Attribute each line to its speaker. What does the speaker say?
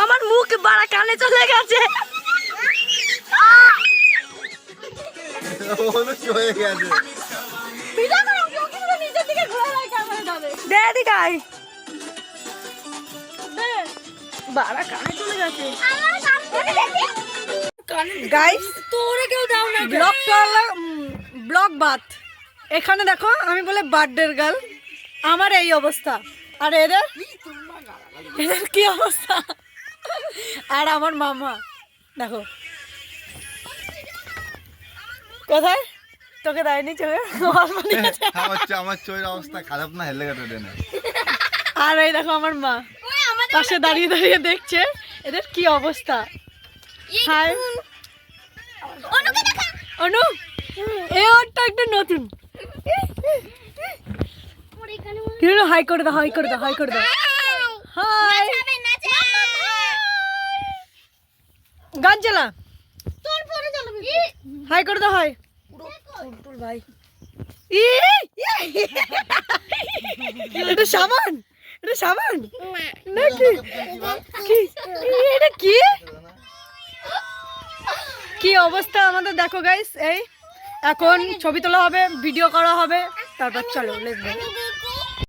Speaker 1: আমার মুখ বাড়া কানে চলে গেছে। এখানে দেখো আমি বলে বার্থডে গার্ল, আমার এই অবস্থা, আর এদের কি অবস্থা, আর আমার মামা দেখো কোথায়, তোকে দেয়নি চোখে,
Speaker 2: আমার চোখের অবস্থা খারাপ না, হেলে গেছে না।
Speaker 1: আর এই দেখো আমার মা পাশে দাঁড়িয়ে দাঁড়িয়ে দেখছে এদের কি অবস্থা। হাই অনু, এই ওরটা একটু নতুন, হাই করে দাও, হাই করে দাও, হাই করে দাও, হাই। গান চালা, হাই করে দাও, হাই ভাই। এটা সাবান, এটা সাবান নাকি? এটা কি কি অবস্থা আমাদের দেখো গাইস। এই এখন ছবি তোলা হবে, ভিডিও করা হবে, তারপর চলো লেটস গো।